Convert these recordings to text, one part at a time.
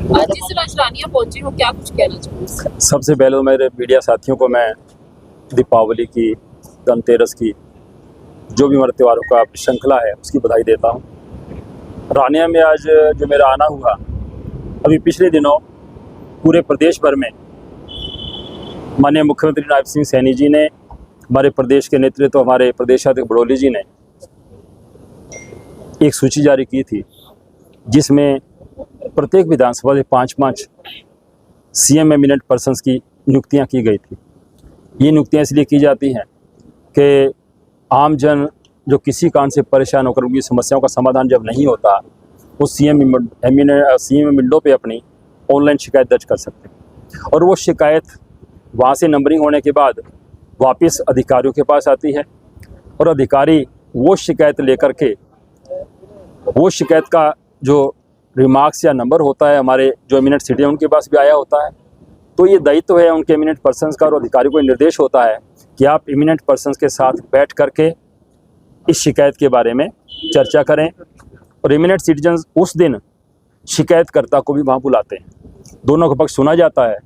आज जिस राजधानियाँ पहुंची हो, क्या कुछ कहना चाहूँगी? सबसे पहले तो मेरे मीडिया साथियों को मैं दीपावली की, धनतेरस की, जो भी हमारे त्योहारों का श्रृंखला है उसकी बधाई देता हूँ। रानिया में आज जो मेरा आना हुआ, अभी पिछले दिनों पूरे प्रदेश भर में माननीय मुख्यमंत्री नायब सिंह सैनी जी ने, हमारे प्रदेश के नेतृत्व हमारे प्रदेशाध्यक्ष बड़ोली जी ने एक सूची जारी की थी, जिसमें प्रत्येक विधानसभा से 5-5 सीएम एमिनेंट पर्सन्स की नियुक्तियां की गई थी। ये नियुक्तियां इसलिए की जाती हैं कि आम जन जो किसी कारण से परेशान होकर उनकी समस्याओं का समाधान जब नहीं होता, वो सीएम विंडो पे अपनी ऑनलाइन शिकायत दर्ज कर सकते हैं और वो शिकायत वहाँ से नंबरिंग होने के बाद वापस अधिकारियों के पास आती है और अधिकारी वो शिकायत लेकर के, वो शिकायत का जो रिमार्क्स या नंबर होता है हमारे जो एमिनेंट सिटीजन उनके पास भी आया होता है। तो ये दायित्व है उनके एमिनेंट पर्सन्स का और अधिकारियों को निर्देश होता है कि आप एमिनेंट पर्सन्स के साथ बैठ करके इस शिकायत के बारे में चर्चा करें और एमिनेंट सिटीजन उस दिन शिकायतकर्ता को भी वहाँ बुलाते हैं, दोनों का पक्ष सुना जाता है।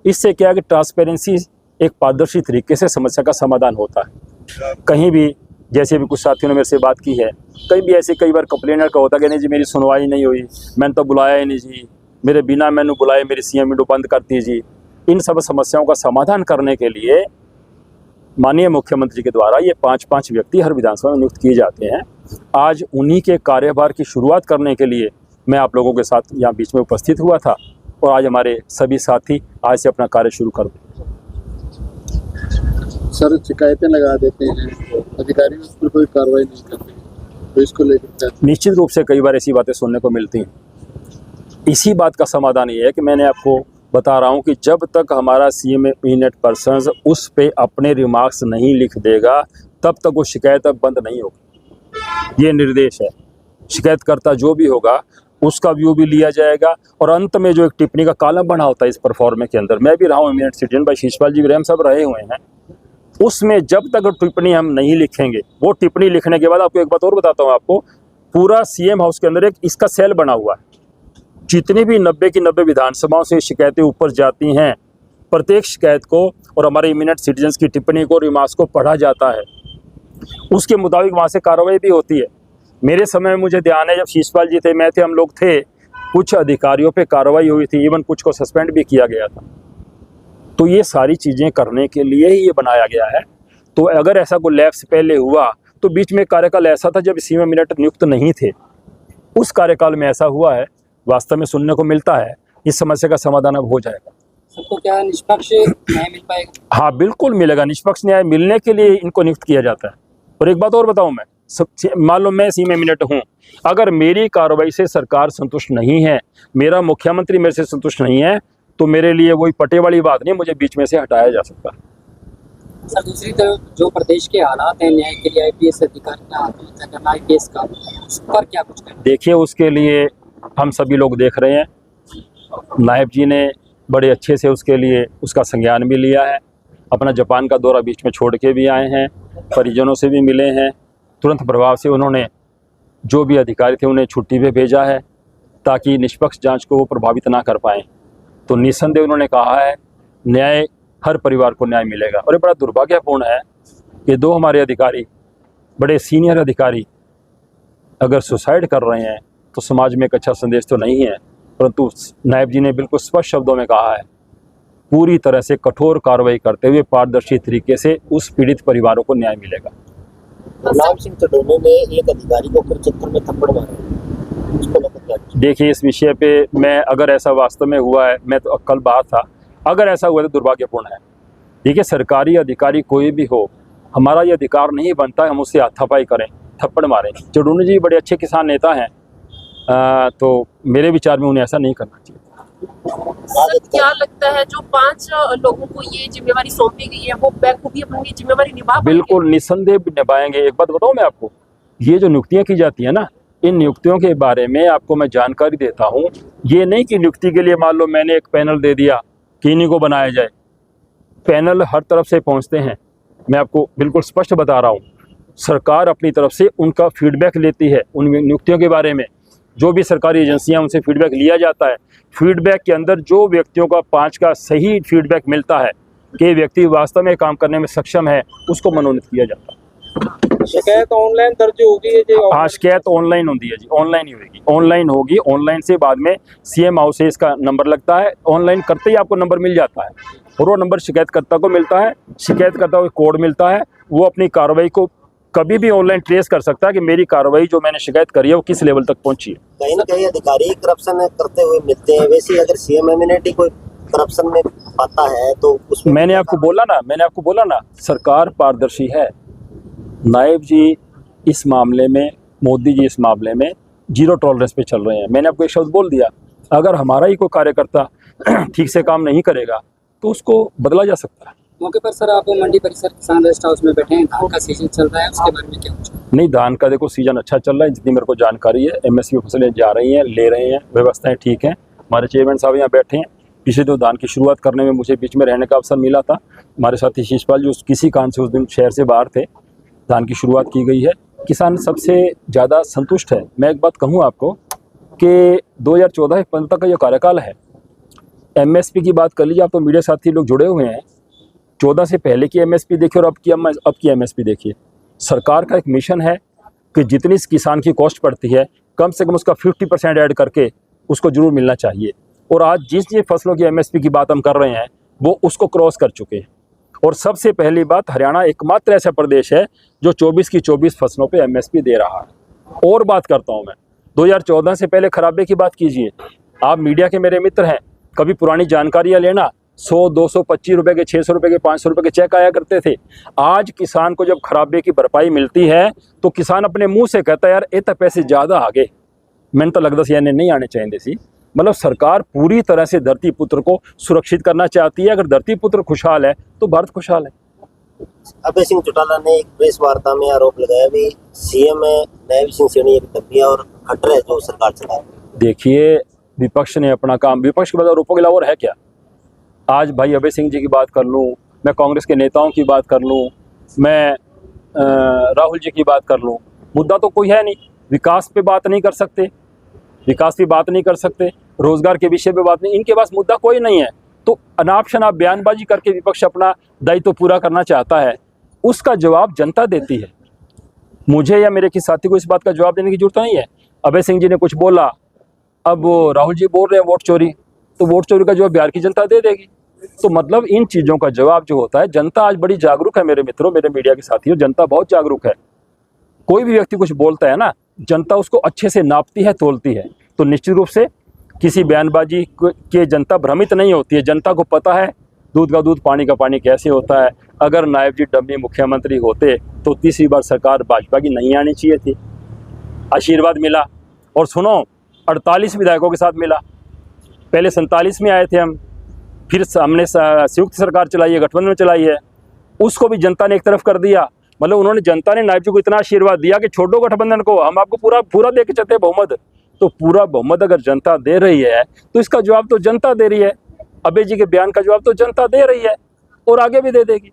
इससे क्या है कि ट्रांसपेरेंसी, एक पारदर्शी तरीके से समस्या का समाधान होता है। कहीं भी, जैसे भी कुछ साथियों ने मेरे से बात की है, कहीं भी ऐसे कई बार कंप्लेनर का होता है कि नहीं जी मेरी सुनवाई नहीं हुई, मैंने तो बुलाया ही नहीं जी, मेरे बिना मैंने बुलाए मेरी सीएम विंडो बंद करती जी। इन सब समस्याओं का समाधान करने के लिए माननीय मुख्यमंत्री के द्वारा ये 5-5 व्यक्ति हर विधानसभा में नियुक्त किए जाते हैं। आज उन्हीं के कार्यभार की शुरुआत करने के लिए मैं आप लोगों के साथ यहाँ बीच में उपस्थित हुआ था और आज हमारे सभी साथी आज से अपना कार्य शुरू कर दें। सर, शिकायतें लगा देते हैं, अधिकारी उस पर कोई कार्रवाई नहीं करते, तो इसको लेकर निश्चित रूप से कई बार ऐसी बातें सुनने को मिलती हैं। इसी बात का समाधान ये है कि मैंने आपको बता रहा हूं कि जब तक हमारा सीएम एमिनेंट पर्सन्स उस पे अपने रिमार्क्स नहीं लिख देगा, तब तक वो शिकायत बंद नहीं होगी। ये निर्देश है। शिकायतकर्ता जो भी होगा उसका व्यू भी लिया जाएगा और अंत में जो एक टिप्पणी का कॉलम बना होता है इस परफॉर्मे के अंदर, मैं भी रहा हूँ, एमिनेंट सिटीजन भाई शीशपाल जी भी हम सब रहे हुए हैं, उसमें जब तक टिप्पणी हम नहीं लिखेंगे, वो टिप्पणी लिखने के बाद आपको एक बात और बताता हूँ, आपको पूरा सीएम हाउस के अंदर एक इसका सेल बना हुआ है। जितनी भी 90 की 90 विधानसभाओं से शिकायतें ऊपर जाती हैं, प्रत्येक शिकायत को और हमारे एमिनेंट सिटीजन्स की टिप्पणी को, रिमार्क्स को पढ़ा जाता है, उसके मुताबिक वहाँ से कार्रवाई भी होती है। मेरे समय में मुझे ध्यान है जब शीशपाल जी थे, मैं थे, हम लोग थे, कुछ अधिकारियों पे कार्रवाई हुई थी, इवन कुछ को सस्पेंड भी किया गया था। तो ये सारी चीज़ें करने के लिए ही ये बनाया गया है। तो अगर ऐसा कोई लैप्स पहले हुआ तो बीच में कार्यकाल ऐसा था जब सीएम एमिनेंट नियुक्त नहीं थे, उस कार्यकाल में ऐसा हुआ है, वास्तव में सुनने को मिलता है। इस समस्या का समाधान अब हो जाएगा। सबको क्या निष्पक्ष न्याय मिल पाएगा? हाँ, बिल्कुल मिलेगा। निष्पक्ष न्याय मिलने के लिए इनको नियुक्त किया जाता है। और एक बात और बताऊं, मैं मान लो मैं सीएम एमिनेंट हूँ, अगर मेरी कार्रवाई से सरकार संतुष्ट नहीं है, मेरा मुख्यमंत्री मेरे से संतुष्ट नहीं है, तो मेरे लिए वही पटे वाली बात नहीं, मुझे बीच में से हटाया जा सकता है। सर, दूसरी तरफ जो प्रदेश के हालात हैं, न्याय के लिए आईपीएस अधिकारी का आत्महत्या करना, आईपीएस का, उस पर क्या कुछ करें? देखिए, उसके लिए हम सभी लोग देख रहे हैं, नायब जी ने बड़े अच्छे से उसके लिए उसका संज्ञान भी लिया है, अपना जापान का दौरा बीच में छोड़ के भी आए हैं, परिजनों से भी मिले हैं, तुरंत प्रभाव से उन्होंने जो भी अधिकारी थे उन्हें छुट्टी पे भेजा है ताकि निष्पक्ष जांच को वो प्रभावित ना कर पाएँ। तो निस्संदेह उन्होंने कहा है न्याय, हर परिवार को न्याय मिलेगा। और ये बड़ा दुर्भाग्यपूर्ण है कि 2 हमारे अधिकारी, बड़े सीनियर अधिकारी, अगर सुसाइड कर रहे हैं तो समाज में एक अच्छा संदेश तो नहीं है, परंतु नायब जी ने बिल्कुल स्पष्ट शब्दों में कहा है, पूरी तरह से कठोर कार्रवाई करते हुए पारदर्शी तरीके से उस पीड़ित परिवारों को न्याय मिलेगा। प्रताप सिंह चटोले ने एक अधिकारी को कुरुक्षेत्र में थप्पड़ मारा, उसको लेकर क्या? देखिए, इस विषय पे मैं, अगर ऐसा वास्तव में हुआ है, मैं तो कल बात था, अगर ऐसा हुआ तो दुर्भाग्यपूर्ण है। देखिए, सरकारी अधिकारी कोई भी हो, हमारा ये अधिकार नहीं बनता है हम उससे हाथापाई करें, थप्पड़ मारें। चटोले जी बड़े अच्छे किसान नेता हैं, तो मेरे विचार में उन्हें ऐसा नहीं करना चाहिए। सर, क्या लगता है जो 5 लोगों को ये जिम्मेवारी सौंपी गई है, वो बखूबी अपनी जिम्मेवारी निभा पाएंगे? बिल्कुल निस्संदेह निभाएंगे। एक बात बताऊं मैं आपको, ये जो नियुक्तियां की जाती है ना, इन नियुक्तियों के बारे में आपको मैं जानकारी देता हूं। ये नहीं कि नियुक्ति के लिए मान लो मैंने एक पैनल दे दिया कि इन्हीं को बनाया जाए, पैनल हर तरफ से पहुंचते हैं। मैं आपको बिल्कुल स्पष्ट बता रहा हूं, सरकार अपनी तरफ से उनका फीडबैक लेती है उन नियुक्तियों के बारे में। जो भी सरकारी एजेंसियां उनसे फीडबैक लिया जाता है। फीडबैक के अंदर जो व्यक्तियों का 5 का सही फीडबैक मिलता है कि व्यक्ति वास्तव में काम करने में सक्षम है, उसको मनोनीत किया जाता है। शिकायत ऑनलाइन दर्ज होगी है जी? हाँ, शिकायत ऑनलाइन होती है जी, ऑनलाइन ही होगी, ऑनलाइन होगी। ऑनलाइन से बाद में सीएम हाउस से इसका नंबर लगता है, ऑनलाइन करते ही आपको नंबर मिल जाता है और वो नंबर शिकायतकर्ता को मिलता है। शिकायतकर्ता को कोड मिलता है, वो अपनी कार्रवाई को कभी भी ऑनलाइन ट्रेस कर सकता है कि मेरी कार्रवाई जो मैंने शिकायत करी है वो किस लेवल तक पहुंची है। कहीं ना कहीं अधिकारी करप्शन करते हुए मिलते हैं, वैसे ही अगर सीएम इम्यूनिटी कोई करप्शन में पाता है तो उसमें मैंने आपको बोला ना सरकार पारदर्शी है। नायब जी इस मामले में, मोदी जी इस मामले में जीरो टॉलरेंस पे चल रहे हैं। मैंने आपको एक शब्द बोल दिया, अगर हमारा ही कोई कार्यकर्ता ठीक से काम नहीं करेगा तो उसको बदला जा सकता है। मौके पर सर आप मंडी परिसर किसान रेस्ट हाउस में बैठे हैं, धान का सीजन चल रहा है, उसके बारे में क्या कुछ? नहीं, धान का देखो सीजन अच्छा चल रहा है, जितनी मेरे को जानकारी है। एमएसपी फसलें जा रही हैं, ले रहे हैं, व्यवस्थाएं ठीक हैं। हमारे चेयरमैन साहब यहाँ बैठे हैं। पिछले तो धान की शुरुआत करने में मुझे बीच में रहने का अवसर मिला था। हमारे साथी शीशपाल जो किसी कारण से उस दिन शहर से बाहर थे, धान की शुरुआत की गई है। किसान सबसे ज़्यादा संतुष्ट है। मैं एक बात कहूँ आपको कि 2014-15 तक का जो कार्यकाल है, एमएसपी की बात कर लीजिए आप, तो मीडिया साथी लोग जुड़े हुए हैं। 14 से पहले की एमएसपी देखिए और अब की एमएसपी देखिए। सरकार का एक मिशन है कि जितनी इस किसान की कॉस्ट पड़ती है कम से कम उसका 50% ऐड करके उसको जरूर मिलना चाहिए। और आज जिस फसलों की एमएसपी की बात हम कर रहे हैं वो उसको क्रॉस कर चुके हैं। और सबसे पहली बात, हरियाणा एकमात्र ऐसा प्रदेश है जो 24 की 24 फसलों पे एमएसपी दे रहा है। और बात करता हूँ मैं 2014 से पहले खराबे की बात कीजिए। आप मीडिया के मेरे मित्र हैं, कभी पुरानी जानकारियाँ लेना। 100, 225 रुपये के, 600 रुपये के, 500 रुपये के चेक आया करते थे। आज किसान को जब खराबे की भरपाई मिलती है तो किसान अपने मुंह से कहता है यार ये तो पैसे ज़्यादा आ गए, मैंने तो लगता सी नहीं आने चाहिए सी। मतलब सरकार पूरी तरह से धरती पुत्र को सुरक्षित करना चाहती है। अगर धरती पुत्र खुशहाल है तो भारत खुशहाल है। अभय सिंह चौटाला ने एक प्रेस वार्ता में आरोप लगाया भी सीएम नायब सिंह सैनी एक तबिया और खट्टर है जो सरकार चला रही है। देखिए, विपक्ष ने अपना काम, विपक्ष के बाद आरोपों के अलावा और है क्या? आज भाई अभय सिंह जी की बात कर लूँ, मैं कांग्रेस के नेताओं की बात कर लूँ, मैं राहुल जी की बात कर लूँ, मुद्दा तो कोई है नहीं। विकास पे बात नहीं कर सकते, विकास की बात नहीं कर सकते, रोजगार के विषय पे बात नहीं, इनके पास मुद्दा कोई नहीं है। तो अनाप शनाप बयानबाजी करके विपक्ष अपना दायित्व पूरा करना चाहता है, उसका जवाब जनता देती है। मुझे या मेरे किसी साथी को इस बात का जवाब देने की जरूरत नहीं है। अभय सिंह जी ने कुछ बोला, अब वो राहुल जी बोल रहे हैं वोट चोरी, तो वोट चोरी का जवाब बिहार की जनता दे देगी। तो मतलब इन चीज़ों का जवाब जो होता है, जनता आज बड़ी जागरूक है मेरे मित्रों, मेरे मीडिया के साथियों, जनता बहुत जागरूक है। कोई भी व्यक्ति कुछ बोलता है ना, जनता उसको अच्छे से नापती है, तोलती है। तो निश्चित रूप से किसी बयानबाजी के जनता भ्रमित नहीं होती है। जनता को पता है दूध का दूध पानी का पानी कैसे होता है। अगर नायब जी डम्मी मुख्यमंत्री होते तो तीसरी बार सरकार भाजपा की नहीं आनी चाहिए थी। आशीर्वाद मिला, और सुनो 48 विधायकों के साथ मिला। पहले 47 में आए थे हम, फिर हमने संयुक्त सरकार चलाई है, गठबंधन चलाई है, उसको भी जनता ने एक तरफ कर दिया। मतलब उन्होंने, जनता ने नायब जी को इतना आशीर्वाद दिया कि छोड़ो गठबंधन को, हम आपको पूरा दे के चलते हैं बहुमत। तो पूरा बहुमत अगर जनता दे रही है तो इसका जवाब तो जनता दे रही है। अभय जी के बयान का जवाब तो जनता दे रही है और आगे भी दे देगी।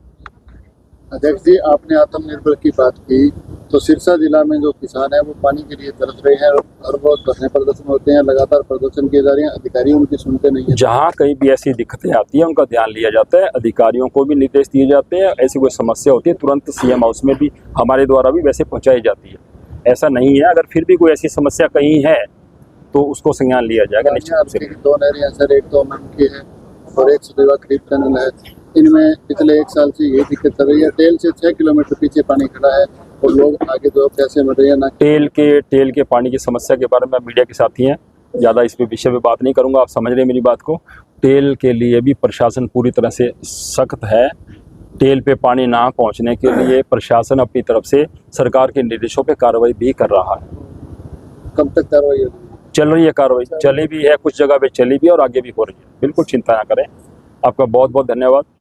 अध्यक्ष जी, आपने आत्मनिर्भर की बात की, तो सिरसा जिला में जो किसान है वो पानी के लिए तरस रहे हैं और वो धरने प्रदर्शन होते हैं, लगातार प्रदर्शन किए जा रहे हैं, अधिकारी उनकी सुनते नहीं है। जहाँ कहीं भी ऐसी दिक्कतें आती है उनका ध्यान लिया जाता है, अधिकारियों को भी निर्देश दिए जाते हैं। ऐसी कोई समस्या होती है तुरंत सीएम हाउस में भी हमारे द्वारा भी वैसे पहुँचाई जाती है। ऐसा नहीं है, अगर फिर भी कोई ऐसी समस्या कहीं है तो उसको संज्ञान लिया जाएगा निश्चित रूप से। 2 नहरें हैं सर, एक तो अमन की है और एक सुदेवा क्रीप टनल है। इनमें पिछले 1 साल से यही दिक्कत चल रही है। टेल से 6 किलोमीटर पीछे पानी खड़ा है और लोग आगे जो कैसे बढ़ रहे हैं ना। टेल के पानी की समस्या के बारे में मीडिया के साथी हैं, ज़्यादा इस विषय पे बात नहीं करूंगा, आप समझ रहे हैं मेरी बात को। टेल के लिए भी प्रशासन पूरी तरह से सख्त है। टेल पे पानी ना पहुंचने के लिए प्रशासन अपनी तरफ से सरकार के निर्देशों पे कार्रवाई भी कर रहा है। कब तक कार्रवाई होगी? चल रही है कार्रवाई, चली भी है, कुछ जगह पे चली भी और आगे भी हो रही है। बिल्कुल चिंता ना करें। आपका बहुत बहुत धन्यवाद।